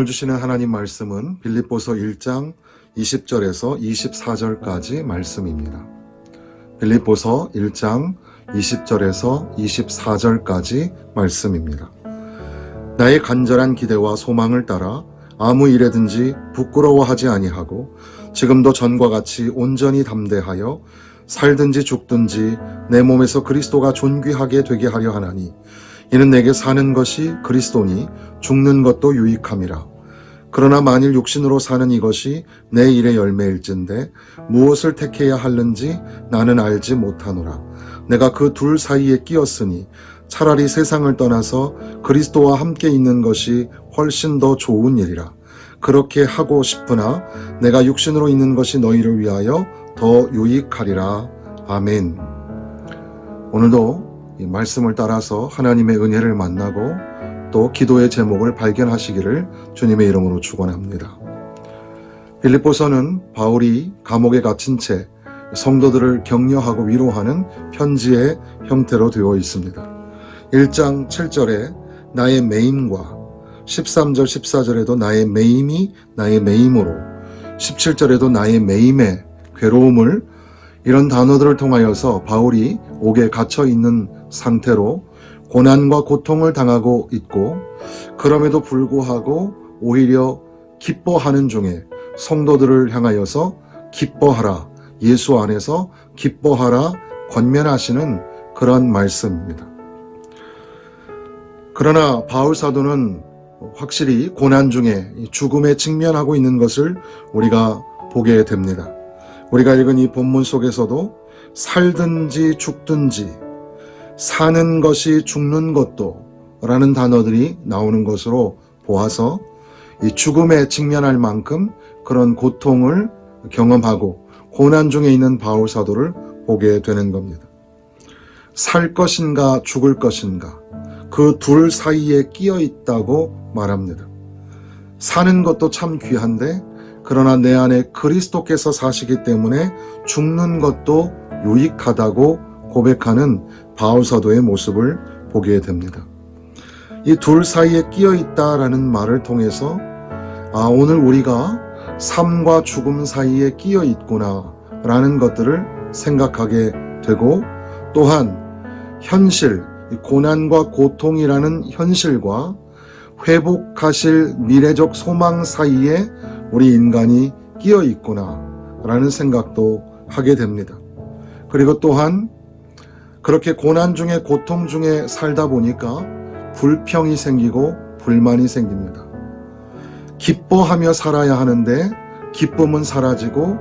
주시는 하나님 말씀은 빌립보서 1장 20절에서 24절까지 말씀입니다. 빌립보서 1장 20절에서 24절까지 말씀입니다. 나의 간절한 기대와 소망을 따라 아무 일에든지 부끄러워하지 아니하고 지금도 전과 같이 온전히 담대하여 살든지 죽든지 내 몸에서 그리스도가 존귀하게 되게 하려 하나니 이는 내게 사는 것이 그리스도니 죽는 것도 유익함이라. 그러나 만일 육신으로 사는 이것이 내 일의 열매일진데 무엇을 택해야 하는지 나는 알지 못하노라. 내가 그 둘 사이에 끼었으니 차라리 세상을 떠나서 그리스도와 함께 있는 것이 훨씬 더 좋은 일이라. 그렇게 하고 싶으나 내가 육신으로 있는 것이 너희를 위하여 더 유익하리라. 아멘. 오늘도 이 말씀을 따라서 하나님의 은혜를 만나고 또 기도의 제목을 발견하시기를 주님의 이름으로 축원합니다. 빌립보서는 바울이 감옥에 갇힌 채 성도들을 격려하고 위로하는 편지의 형태로 되어 있습니다. 1장 7절에 나의 매임과 13절 14절에도 나의 매임이 나의 매임으로 17절에도 나의 매임의 괴로움을 이런 단어들을 통하여서 바울이 옥에 갇혀 있는 상태로 고난과 고통을 당하고 있고 그럼에도 불구하고 오히려 기뻐하는 중에 성도들을 향하여서 기뻐하라, 예수 안에서 기뻐하라 권면하시는 그런 말씀입니다. 그러나 바울 사도는 확실히 고난 중에 죽음에 직면하고 있는 것을 우리가 보게 됩니다. 우리가 읽은 이 본문 속에서도 살든지 죽든지 사는 것이 죽는 것도 라는 단어들이 나오는 것으로 보아서 이 죽음에 직면할 만큼 그런 고통을 경험하고 고난 중에 있는 바울 사도를 보게 되는 겁니다. 살 것인가 죽을 것인가 그 둘 사이에 끼어 있다고 말합니다. 사는 것도 참 귀한데 그러나 내 안에 그리스도께서 사시기 때문에 죽는 것도 유익하다고 고백하는 바울 사도의 모습을 보게 됩니다. 이 둘 사이에 끼어 있다라는 말을 통해서 오늘 우리가 삶과 죽음 사이에 끼어 있구나 라는 것들을 생각하게 되고 또한 현실, 고난과 고통이라는 현실과 회복하실 미래적 소망 사이에 우리 인간이 끼어 있구나 라는 생각도 하게 됩니다. 그리고 또한 그렇게 고난 중에 고통 중에 살다 보니까 불평이 생기고 불만이 생깁니다. 기뻐하며 살아야 하는데 기쁨은 사라지고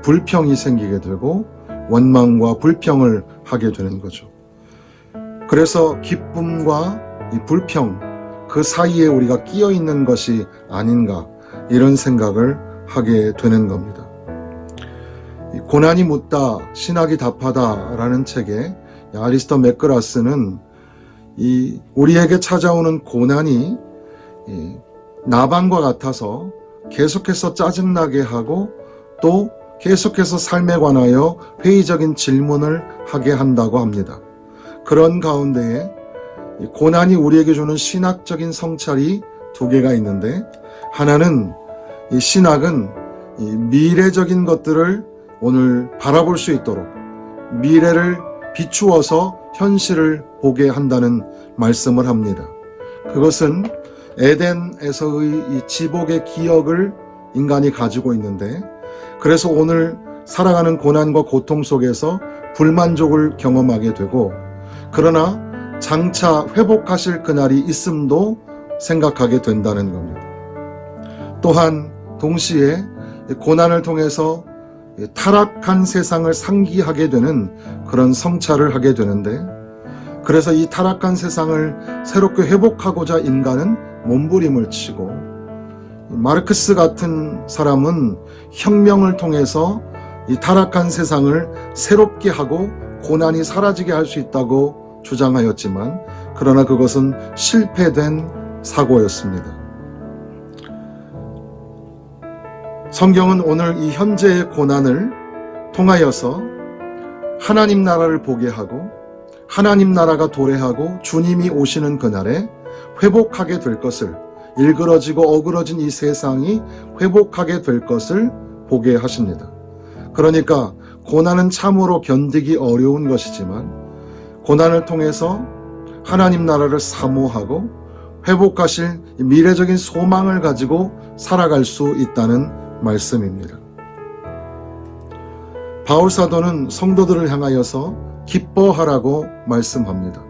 불평이 생기게 되고 원망과 불평을 하게 되는 거죠. 그래서 기쁨과 이 불평 그 사이에 우리가 끼어 있는 것이 아닌가 이런 생각을 하게 되는 겁니다. 고난이 묻다 신학이 답하다 라는 책에 아리스터 맥그라스는 우리에게 찾아오는 고난이 나방과 같아서 계속해서 짜증나게 하고 또 계속해서 삶에 관하여 회의적인 질문을 하게 한다고 합니다. 그런 가운데에 고난이 우리에게 주는 신학적인 성찰이 두 개가 있는데 하나는 이 신학은 이 미래적인 것들을 오늘 바라볼 수 있도록 미래를 비추어서 현실을 보게 한다는 말씀을 합니다. 그것은 에덴에서의 이 지복의 기억을 인간이 가지고 있는데 그래서 오늘 살아가는 고난과 고통 속에서 불만족을 경험하게 되고 그러나 장차 회복하실 그날이 있음도 생각하게 된다는 겁니다. 또한 동시에 고난을 통해서 타락한 세상을 상기하게 되는 그런 성찰을 하게 되는데 그래서 이 타락한 세상을 새롭게 회복하고자 인간은 몸부림을 치고 마르크스 같은 사람은 혁명을 통해서 이 타락한 세상을 새롭게 하고 고난이 사라지게 할 수 있다고 주장하였지만 그러나 그것은 실패된 사고였습니다. 성경은 오늘 이 현재의 고난을 통하여서 하나님 나라를 보게 하고 하나님 나라가 도래하고 주님이 오시는 그날에 회복하게 될 것을 일그러지고 어그러진 이 세상이 회복하게 될 것을 보게 하십니다. 그러니까 고난은 참으로 견디기 어려운 것이지만 고난을 통해서 하나님 나라를 사모하고 회복하실 미래적인 소망을 가지고 살아갈 수 있다는 말씀입니다. 바울 사도는 성도들을 향하여서 기뻐하라고 말씀합니다.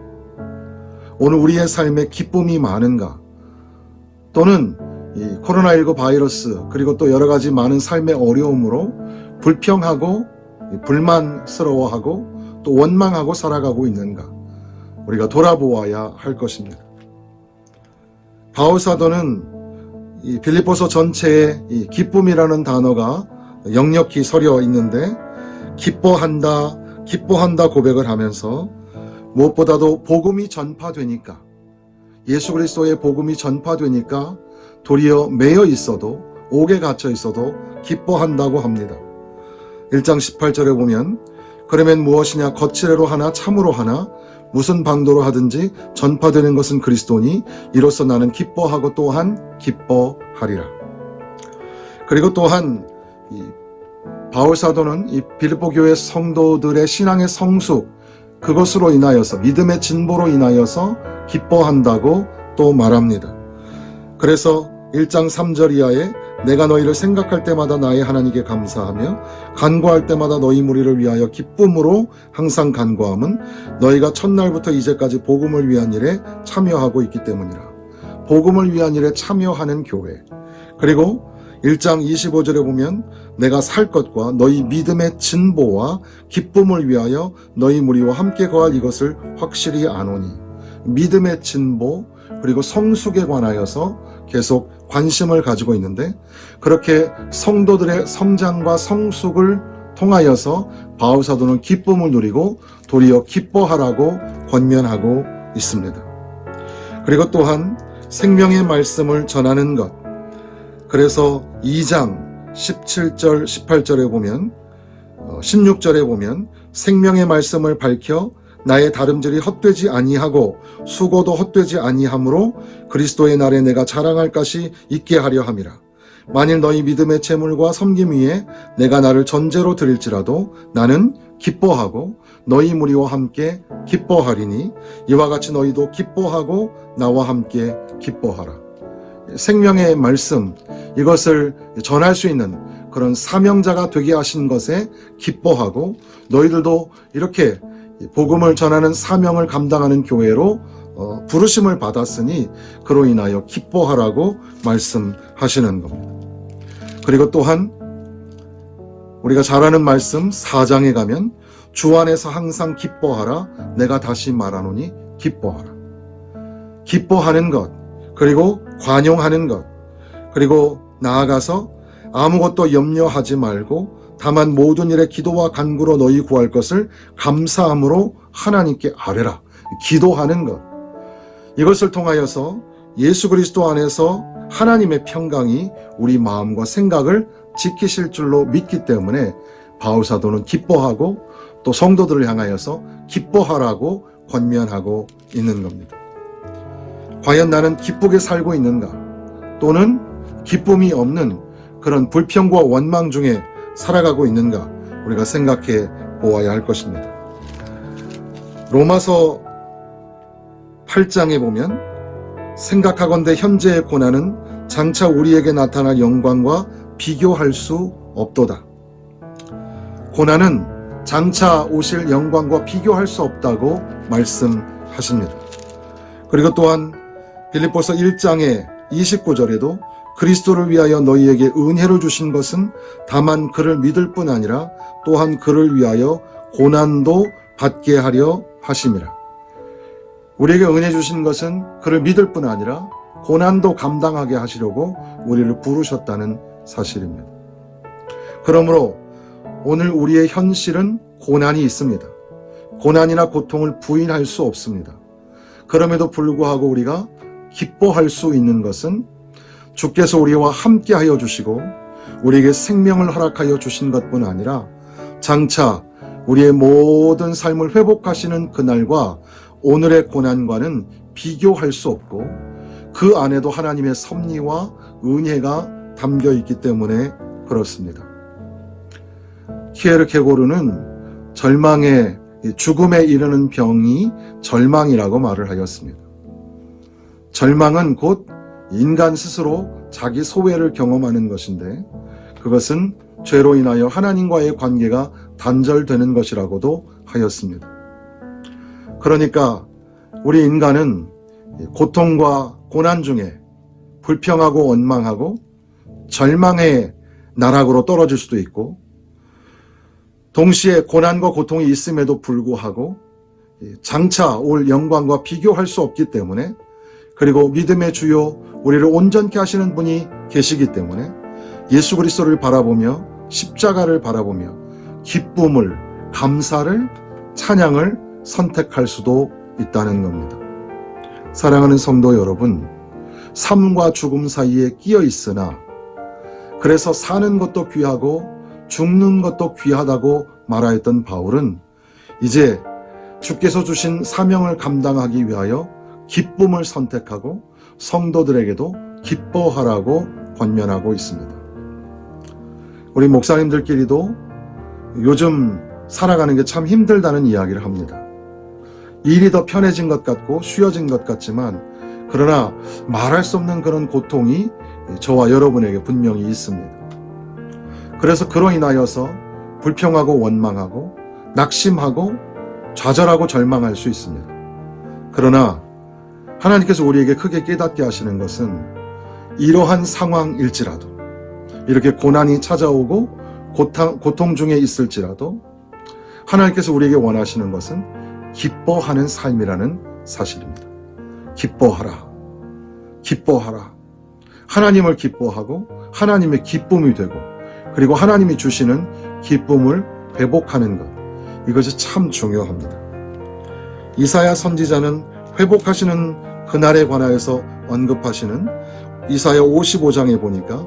오늘 우리의 삶에 기쁨이 많은가? 또는 이 코로나19 바이러스 그리고 또 여러 가지 많은 삶의 어려움으로 불평하고 불만스러워하고 또 원망하고 살아가고 있는가? 우리가 돌아보아야 할 것입니다. 바울 사도는 이 빌립보서 전체에 이 기쁨이라는 단어가 역력히 서려 있는데 기뻐한다 고백을 하면서 무엇보다도 복음이 전파되니까 예수 그리스도의 복음이 전파되니까 도리어 매여 있어도 옥에 갇혀 있어도 기뻐한다고 합니다. 1장 18절에 보면 그러면 무엇이냐 거칠애로 하나 참으로 하나 무슨 방도로 하든지 전파되는 것은 그리스도니 이로써 나는 기뻐하고 또한 기뻐하리라. 그리고 또한 바울 사도는 이 빌립보 교회 성도들의 신앙의 성숙 그것으로 인하여서 믿음의 진보로 인하여서 기뻐한다고 또 말합니다. 그래서 1장 3절 이하에 내가 너희를 생각할 때마다 나의 하나님께 감사하며 간구할 때마다 너희 무리를 위하여 기쁨으로 항상 간구함은 너희가 첫날부터 이제까지 복음을 위한 일에 참여하고 있기 때문이라. 복음을 위한 일에 참여하는 교회. 그리고 1장 25절에 보면 내가 살 것과 너희 믿음의 진보와 기쁨을 위하여 너희 무리와 함께 거할 이것을 확실히 아노니. 믿음의 진보 그리고 성숙에 관하여서 계속 관심을 가지고 있는데 그렇게 성도들의 성장과 성숙을 통하여서 바울 사도는 기쁨을 누리고 도리어 기뻐하라고 권면하고 있습니다. 그리고 또한 생명의 말씀을 전하는 것. 그래서 2장 17절 18절에 보면 16절에 보면 생명의 말씀을 밝혀 나의 다름질이 헛되지 아니하고 수고도 헛되지 아니하므로 그리스도의 날에 내가 자랑할 것이 있게 하려 함이라. 만일 너희 믿음의 재물과 섬김 위에 내가 나를 전제로 드릴지라도 나는 기뻐하고 너희 무리와 함께 기뻐하리니 이와 같이 너희도 기뻐하고 나와 함께 기뻐하라. 생명의 말씀 이것을 전할 수 있는 그런 사명자가 되게 하신 것에 기뻐하고 너희들도 이렇게 복음을 전하는 사명을 감당하는 교회로 부르심을 받았으니 그로 인하여 기뻐하라고 말씀하시는 겁니다. 그리고 또한 우리가 잘 아는 말씀 4장에 가면 주 안에서 항상 기뻐하라 내가 다시 말하노니 기뻐하라. 기뻐하는 것 그리고 관용하는 것 그리고 나아가서 아무것도 염려하지 말고 다만 모든 일에 기도와 간구로 너희 구할 것을 감사함으로 하나님께 아뢰라. 기도하는 것. 이것을 통하여서 예수 그리스도 안에서 하나님의 평강이 우리 마음과 생각을 지키실 줄로 믿기 때문에 바울 사도는 기뻐하고 또 성도들을 향하여서 기뻐하라고 권면하고 있는 겁니다. 과연 나는 기쁘게 살고 있는가? 또는 기쁨이 없는 그런 불평과 원망 중에 살아가고 있는가 우리가 생각해 보아야 할 것입니다. 로마서 8장에 보면 생각하건대 현재의 고난은 장차 우리에게 나타날 영광과 비교할 수 없도다. 고난은 장차 오실 영광과 비교할 수 없다고 말씀하십니다. 그리고 또한 빌립보서 1장의 29절에도 그리스도를 위하여 너희에게 은혜를 주신 것은 다만 그를 믿을 뿐 아니라 또한 그를 위하여 고난도 받게 하려 하심이라. 우리에게 은혜 주신 것은 그를 믿을 뿐 아니라 고난도 감당하게 하시려고 우리를 부르셨다는 사실입니다. 그러므로 오늘 우리의 현실은 고난이 있습니다. 고난이나 고통을 부인할 수 없습니다. 그럼에도 불구하고 우리가 기뻐할 수 있는 것은 주께서 우리와 함께 하여 주시고 우리에게 생명을 허락하여 주신 것뿐 아니라 장차 우리의 모든 삶을 회복하시는 그날과 오늘의 고난과는 비교할 수 없고 그 안에도 하나님의 섭리와 은혜가 담겨 있기 때문에 그렇습니다. 키에르케고르는 죽음에 이르는 병이 절망이라고 말을 하였습니다. 절망은 곧 인간 스스로 자기 소외를 경험하는 것인데, 그것은 죄로 인하여 하나님과의 관계가 단절되는 것이라고도 하였습니다. 그러니까 우리 인간은 고통과 고난 중에 불평하고 원망하고 절망의 나락으로 떨어질 수도 있고, 동시에 고난과 고통이 있음에도 불구하고 장차 올 영광과 비교할 수 없기 때문에, 그리고 믿음의 주요 우리를 온전케 하시는 분이 계시기 때문에 예수 그리스도를 바라보며 십자가를 바라보며 기쁨을, 감사를, 찬양을 선택할 수도 있다는 겁니다. 사랑하는 성도 여러분, 삶과 죽음 사이에 끼어 있으나 그래서 사는 것도 귀하고 죽는 것도 귀하다고 말하였던 바울은 이제 주께서 주신 사명을 감당하기 위하여 기쁨을 선택하고 성도들에게도 기뻐하라고 권면하고 있습니다. 우리 목사님들끼리도 요즘 살아가는 게 참 힘들다는 이야기를 합니다. 일이 더 편해진 것 같고 쉬워진 것 같지만, 그러나 말할 수 없는 그런 고통이 저와 여러분에게 분명히 있습니다. 그래서 그로 인하여서 불평하고 원망하고 낙심하고 좌절하고 절망할 수 있습니다. 그러나 하나님께서 우리에게 크게 깨닫게 하시는 것은, 이러한 상황일지라도, 이렇게 고난이 찾아오고 고통 중에 있을지라도 하나님께서 우리에게 원하시는 것은 기뻐하는 삶이라는 사실입니다. 기뻐하라. 기뻐하라. 하나님을 기뻐하고 하나님의 기쁨이 되고, 그리고 하나님이 주시는 기쁨을 회복하는 것, 이것이 참 중요합니다. 이사야 선지자는 회복하시는 그날에 관하여서 언급하시는 이사야 55장에 보니까,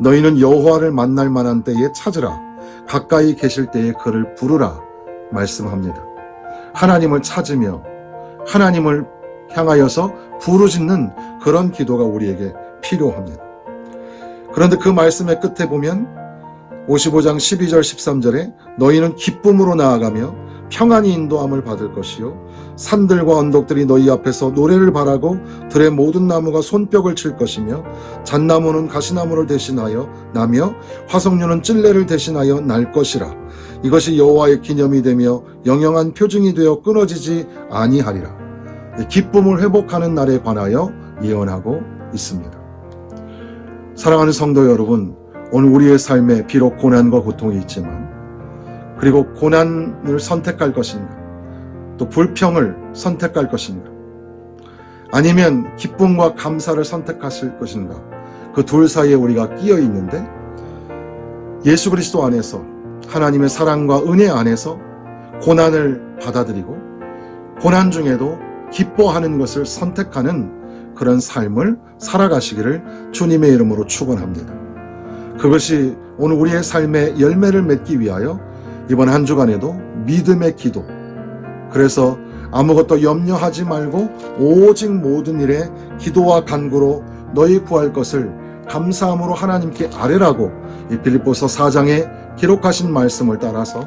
너희는 여호와를 만날 만한 때에 찾으라, 가까이 계실 때에 그를 부르라 말씀합니다. 하나님을 찾으며 하나님을 향하여서 부르짖는 그런 기도가 우리에게 필요합니다. 그런데 그 말씀의 끝에 보면 55장 12절 13절에 너희는 기쁨으로 나아가며 평안히 인도함을 받을 것이요, 산들과 언덕들이 너희 앞에서 노래를 바라고 들의 모든 나무가 손뼉을 칠 것이며, 잣나무는 가시나무를 대신하여 나며 화석류는 찔레를 대신하여 날 것이라. 이것이 여호와의 기념이 되며 영영한 표징이 되어 끊어지지 아니하리라. 기쁨을 회복하는 날에 관하여 예언하고 있습니다. 사랑하는 성도 여러분, 오늘 우리의 삶에 비록 고난과 고통이 있지만, 그리고 고난을 선택할 것인가, 또 불평을 선택할 것인가, 아니면 기쁨과 감사를 선택하실 것인가, 그 둘 사이에 우리가 끼어 있는데, 예수 그리스도 안에서 하나님의 사랑과 은혜 안에서 고난을 받아들이고 고난 중에도 기뻐하는 것을 선택하는 그런 삶을 살아가시기를 주님의 이름으로 축원합니다. 그것이 오늘 우리의 삶의 열매를 맺기 위하여 이번 한 주간에도 믿음의 기도, 그래서 아무것도 염려하지 말고 오직 모든 일에 기도와 간구로 너희 구할 것을 감사함으로 하나님께 아뢰라고 이 빌립보서 4장에 기록하신 말씀을 따라서,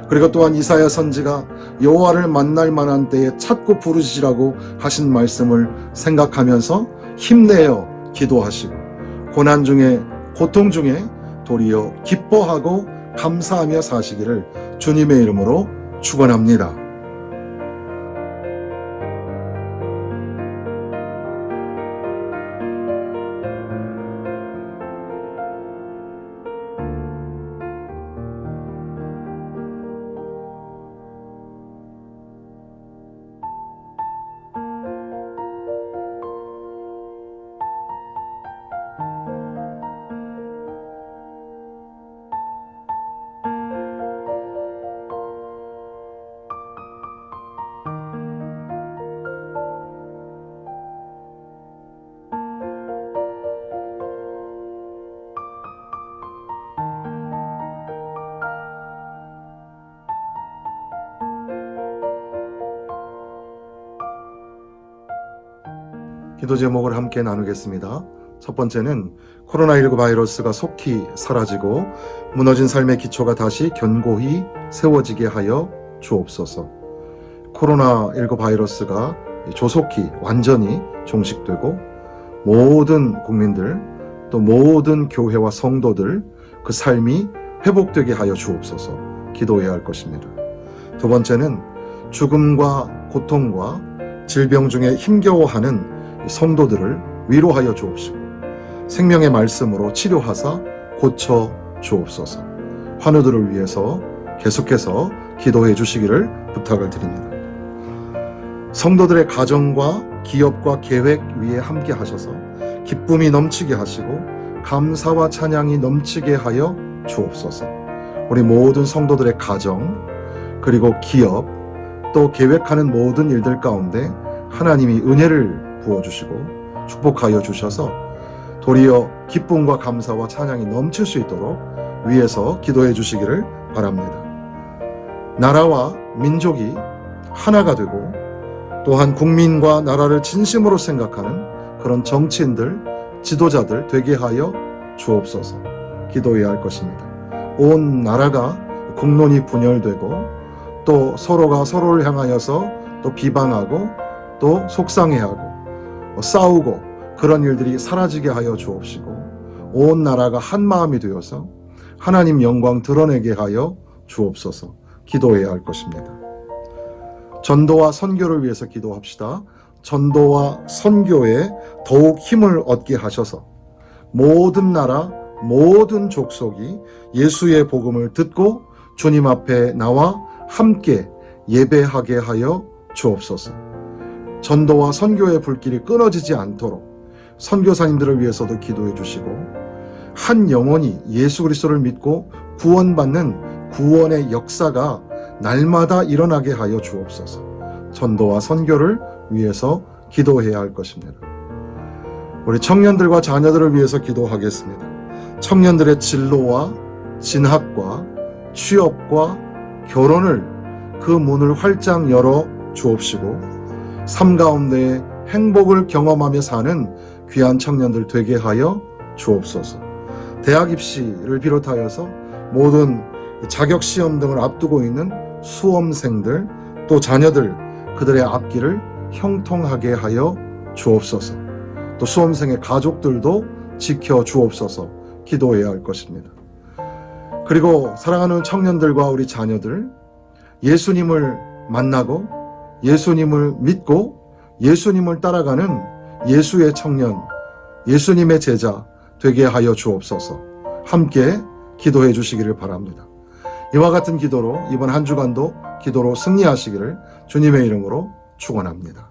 그리고 또한 이사야 선지가 여호와를 만날 만한 때에 찾고 부르시라고 하신 말씀을 생각하면서 힘내어 기도하시고, 고난 중에 고통 중에 도리어 기뻐하고 감사하며 사시기를 주님의 이름으로 축원합니다. 기도 제목을 함께 나누겠습니다. 첫 번째는 코로나19 바이러스가 속히 사라지고 무너진 삶의 기초가 다시 견고히 세워지게 하여 주옵소서. 코로나19 바이러스가 조속히 완전히 종식되고 모든 국민들 또 모든 교회와 성도들 그 삶이 회복되게 하여 주옵소서 기도해야 할 것입니다. 두 번째는 죽음과 고통과 질병 중에 힘겨워하는 성도들을 위로하여 주옵시고 생명의 말씀으로 치료하사 고쳐 주옵소서. 환우들을 위해서 계속해서 기도해 주시기를 부탁을 드립니다. 성도들의 가정과 기업과 계획 위에 함께 하셔서 기쁨이 넘치게 하시고 감사와 찬양이 넘치게 하여 주옵소서. 우리 모든 성도들의 가정 그리고 기업 또 계획하는 모든 일들 가운데 하나님이 은혜를 부어주시고 축복하여 주셔서 도리어 기쁨과 감사와 찬양이 넘칠 수 있도록 위에서 기도해 주시기를 바랍니다. 나라와 민족이 하나가 되고 또한 국민과 나라를 진심으로 생각하는 그런 정치인들, 지도자들 되게 하여 주옵소서 기도해야 할 것입니다. 온 나라가 국론이 분열되고 또 서로가 서로를 향하여서 또 비방하고 또 속상해하고 싸우고 그런 일들이 사라지게 하여 주옵시고 온 나라가 한 마음이 되어서 하나님 영광 드러내게 하여 주옵소서 기도해야 할 것입니다. 전도와 선교를 위해서 기도합시다. 전도와 선교에 더욱 힘을 얻게 하셔서 모든 나라, 모든 족속이 예수의 복음을 듣고 주님 앞에 나와 함께 예배하게 하여 주옵소서. 전도와 선교의 불길이 끊어지지 않도록 선교사님들을 위해서도 기도해 주시고 한 영혼이 예수 그리스도를 믿고 구원받는 구원의 역사가 날마다 일어나게 하여 주옵소서. 전도와 선교를 위해서 기도해야 할 것입니다. 우리 청년들과 자녀들을 위해서 기도하겠습니다. 청년들의 진로와 진학과 취업과 결혼을 그 문을 활짝 열어 주옵시고 삶 가운데 행복을 경험하며 사는 귀한 청년들 되게 하여 주옵소서. 대학 입시를 비롯하여서 모든 자격시험 등을 앞두고 있는 수험생들 또 자녀들 그들의 앞길을 형통하게 하여 주옵소서. 또 수험생의 가족들도 지켜 주옵소서 기도해야 할 것입니다. 그리고 사랑하는 청년들과 우리 자녀들 예수님을 만나고 예수님을 믿고 예수님을 따라가는 예수의 청년, 예수님의 제자 되게 하여 주옵소서 함께 기도해 주시기를 바랍니다. 이와 같은 기도로 이번 한 주간도 기도로 승리하시기를 주님의 이름으로 축원합니다.